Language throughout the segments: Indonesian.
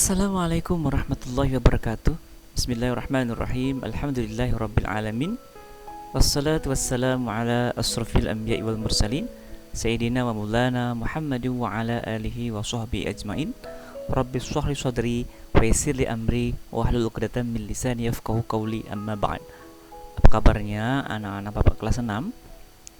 Assalamualaikum warahmatullahi wabarakatuh. Bismillahirrahmanirrahim. Alhamdulillahirabbil alamin. Wassalatu wassalamu ala asrofil anbiya'i wal mursalin Sayyidina wa maulana Muhammadin wa ala alihi wa sahbihi ajmain. Rabbi shrah li sadri wa yassir li amri wahlul 'uqdatam min lisani yafqahu qawli, amma ba'd. Apa kabarnya anak-anak Bapak kelas 6?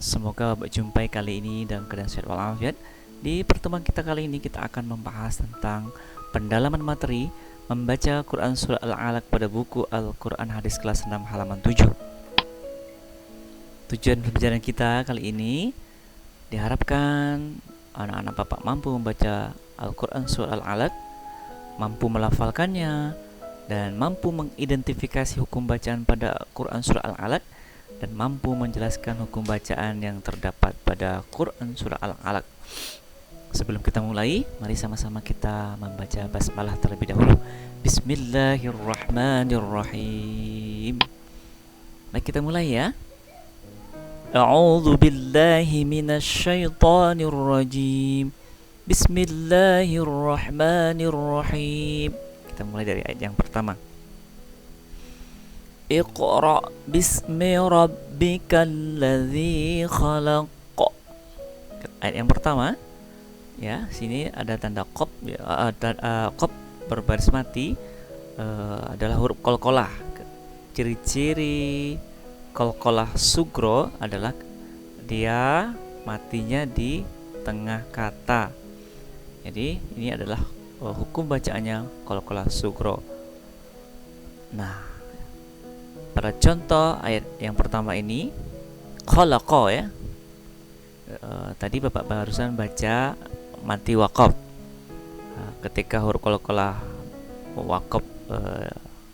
Semoga Bapak jumpai kali ini dalam keadaan sehat walafiat. Di pertemuan kita kali ini kita akan membahas tentang pendalaman materi membaca Quran Surah Al-Alaq pada buku Al-Quran Hadis kelas 6 halaman 7. Tujuan pembelajaran kita kali ini diharapkan anak-anak Bapak mampu membaca Al-Quran Surah Al-Alaq, mampu melafalkannya, dan mampu mengidentifikasi hukum bacaan pada Quran Surah Al-Alaq, dan mampu menjelaskan hukum bacaan yang terdapat pada Quran Surah Al-Alaq. Sebelum kita mulai, mari sama-sama kita membaca basmalah terlebih dahulu. Bismillahirrahmanirrahim. Baik, kita mulai ya. A'udzu billahi minasy syaithanir rajim. Bismillahirrahmanirrahim. Kita mulai dari ayat yang pertama. Iqra bismi rabbikal ladzi khalaq. Ayat yang pertama. Ya, sini ada tanda qaf ya, qaf berbaris mati adalah huruf qalqalah. Ciri-ciri qalqalah sugro adalah dia matinya di tengah kata. Jadi ini adalah hukum bacaannya qalqalah sugro. Nah, pada contoh ayat yang pertama ini khalaqa ya. Tadi Bapak barusan baca mati waqaf. Ketika huruf qalqalah waqaf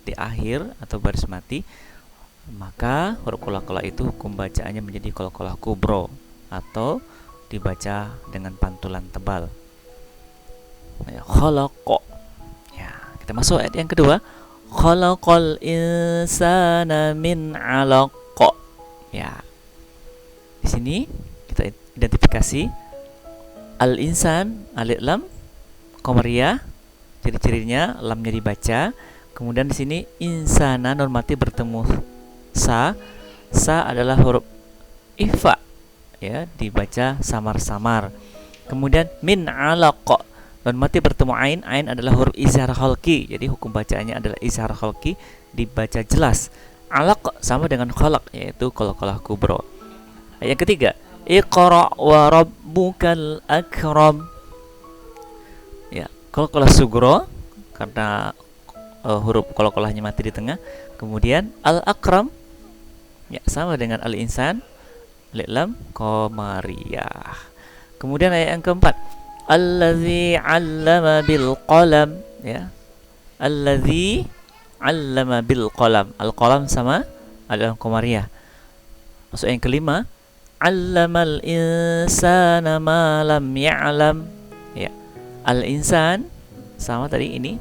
di akhir atau baris mati, maka huruf qalqalah itu hukum bacaannya menjadi qalqalah kubro atau dibaca dengan pantulan tebal. Khalaqa. Ya, kita masuk ayat yang kedua. Khalaqal insana min 'alaq. Ya. Di sini kita identifikasi al-insan, alif lam qamariyah, ciri-cirinya lamnya dibaca. Kemudian di sini insana normatif bertemu sa adalah huruf ifa ya, dibaca samar-samar. Kemudian min 'alaq normatif bertemu ain adalah huruf izhar khalqi, jadi hukum bacaannya adalah izhar khalqi, dibaca jelas. 'Alaq sama dengan khalaq, yaitu qalqalah kubro. Yang ketiga, Iqra wa rabbukal akram. Ya, qalqalah sugro karena huruf qalqalahnya mati di tengah. Kemudian al-akram ya sama dengan al-insan, alif lam qamariyah. Kemudian ayat yang keempat, allazi 'allama bil qalam ya. Allazi 'allama bil qalam. Al-qalam sama alif lam qamariyah. Masuk yang kelima, 'allamal insana ma lam ya'lam. Ya. Al-insan sama tadi ini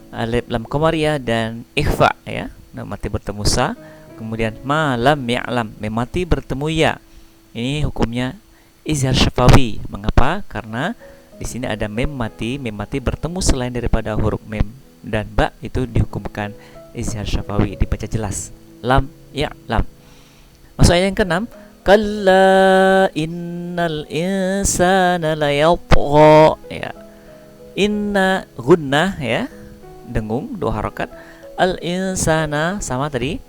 alif lam qamariyah dan ikhfa ya. Mati bertemu sa, kemudian ma lam ya'lam, mati bertemu ya. Ini hukumnya izhar syafawi. Mengapa? Karena di sini ada mem mati bertemu selain daripada huruf mem dan ba, itu dihukumkan izhar syafawi, dibaca jelas. Lam ya'lam. Masuk ayat yang keenam, kalla innal insana layatgha ya. Inna gunnah ya, dengung dua harakat. Al insana sama tadi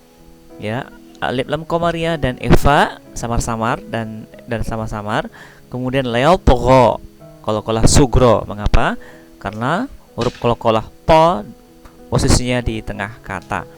ya, alif lam qamariyah dan ifa samar-samar dan samar-samar. Kemudian layatgha qalqalah sugro. Mengapa? Karena huruf qalqalah ta posisinya di tengah kata.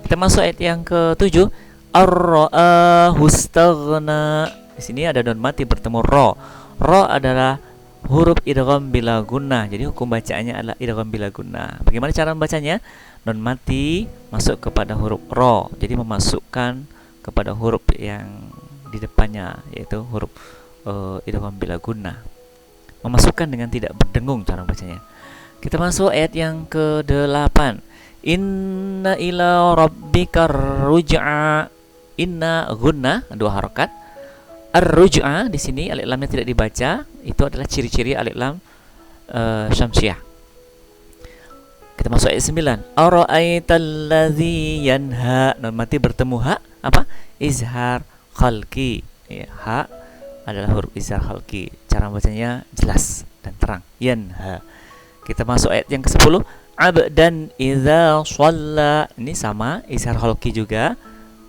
Kita masuk ayat yang ke-7, ar-ra'ahu istaghna. Di sini ada don mati bertemu ro. Ro adalah huruf idgham bila gunnah. Jadi hukum bacaannya adalah idgham bila gunnah. Bagaimana cara membacanya? Don mati masuk kepada huruf ro. Jadi memasukkan kepada huruf yang di depannya, yaitu huruf idgham bila gunnah. Memasukkan dengan tidak berdengung cara bacanya. Kita masuk ayat yang ke-8. Inna ila rabbikar ruj'a. Inna gunnah dua harakat. Ar-ruj'a di sini alif lamnya tidak dibaca, itu adalah ciri-ciri alif lam syamsiah. Kita masuk ayat 9. Ara'aital ladzi yanha. Mati bertemu ha apa? Izhar khalqi. Ya, ha adalah huruf izhar khalqi. Cara bacanya jelas dan terang. Yanha. Kita masuk ayat yang ke-10. Abdan idza shalla. Ini sama izhar khalqi juga.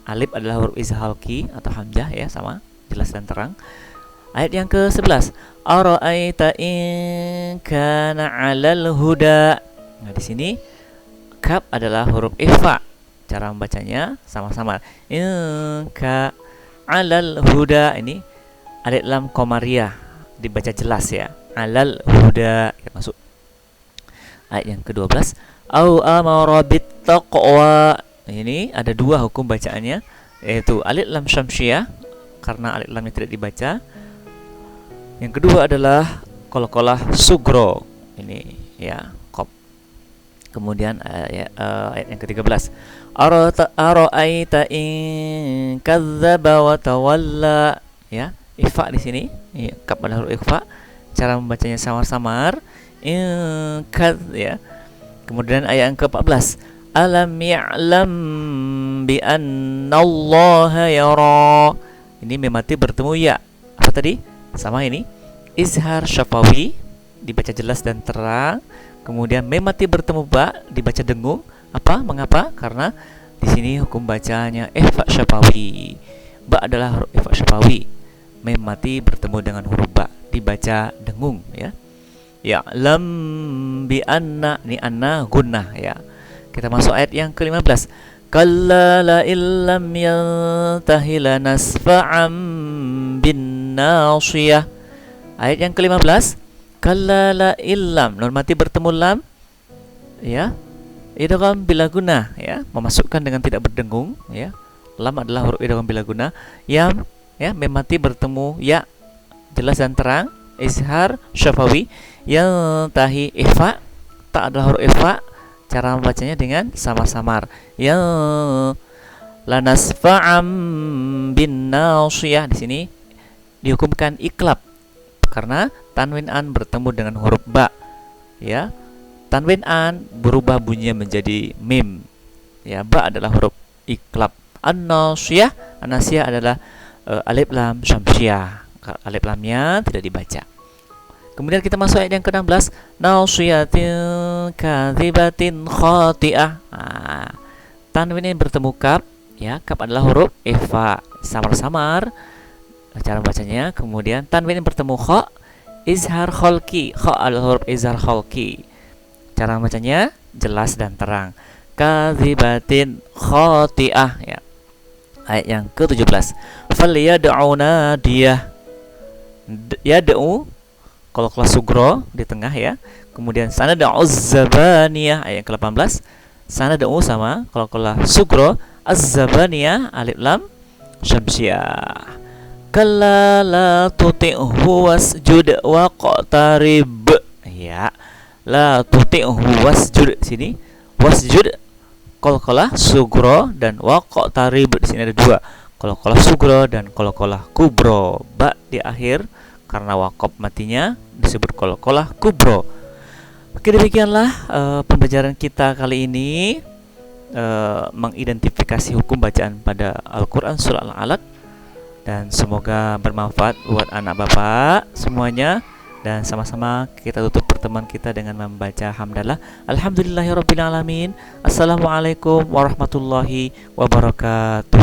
Alif adalah huruf izhar khalqi atau hamzah ya, sama jelas dan terang. Ayat yang ke-11. Ara'aita in kana 'alal huda. Nah, di sini kaf adalah huruf ikhfa. Cara membacanya sama-sama. In ka 'alal huda. Ini alif lam qamariyah dibaca jelas ya. 'Alal huda. Kita masuk ayat yang ke-12. Au amara bit taqwa. Ini ada dua hukum bacaannya, yaitu alif lam syamsiyah karena alif lamnya tidak dibaca. Yang kedua adalah qalqalah sugro. Ini ya, qaf. Kemudian ayat yang ke-13. Ara'aita in kadzdzaba wa tawalla. Ya, ikhfa di sini. Ya, kaf adalah huruf ikhfa. Cara membacanya samar-samar. In ya. Kemudian ayat yang ke-14. Alam ya'lam bi annallaha yara. Ini memati bertemu ya. Apa tadi? Sama ini izhar syafawi dibaca jelas dan terang. Kemudian memati bertemu ba dibaca dengung. Apa? Mengapa? Karena di sini hukum bacanya ikhfa syafawi. Ba adalah huruf ikhfa syafawi. Memati bertemu dengan huruf ba dibaca dengung ya. Ya lam bi anna, ini anna gunnah ya. Kita masuk ayat yang ke-15. Kalla la illam yantahi lanasfa'am bin nasiyah. Ayat yang ke-15. Kalla la illam, normatif bertemu lam ya, idgham bila guna ya, memasukkan dengan tidak berdengung ya. Lam adalah huruf idgham bila guna. Yam ya, memati bertemu ya, jelas dan terang. Izhar syafawi. Yantahi ikhfa, tak adalah huruf ikhfa. Cara membacanya dengan samar-samar. Yang lanasfa'am bin nasiyah. Di sini dihukumkan iklab karena tanwin an bertemu dengan huruf ba. Ya, tanwin an berubah bunyinya menjadi mim. Ya, ba adalah huruf iklab. An-nasiyah, an-nasiyah adalah alif lam syamsiyah. Alif lamnya tidak dibaca. Kemudian kita masuk ayat yang ke-16. Nasiyatin kadzibatin khati'ah. Nah, tanwin ini bertemu kaf ya, kaf adalah huruf ikhfa, samar-samar cara bacanya. Kemudian tanwin bertemu kha, izhar khalqi. Kha adalah huruf izhar khalqi. Cara bacanya jelas dan terang. Kadzibatin khati'ah ya. Ayat yang ke-17. Falyad'u nadiyah. Yad'u kalau kelas sugro di tengah ya. Kemudian sanad'u zabaniyah ayat yang ke-18. Sanad'u sama kalau kelas sugro, az-zabaniyah alif lam syamsiyah. Kalla la tuti'hu wasjud waqtarib. Ya, la tuti'hu wasjud sini. Wasjud qalqalah sugro dan waqtarib. Di sini ada dua, qalqalah sugro dan qalqalah kubro. Ba di akhir karena waqaf matinya disebut qalqalah kubro. Oke, demikianlah pembelajaran kita kali ini, mengidentifikasi hukum bacaan pada Al-Quran Surah Al-Alaq. Dan semoga bermanfaat buat anak bapak semuanya. Dan sama-sama kita tutup pertemuan kita dengan membaca hamdalah. Alhamdulillahirabbil alamin. Assalamualaikum warahmatullahi wabarakatuh.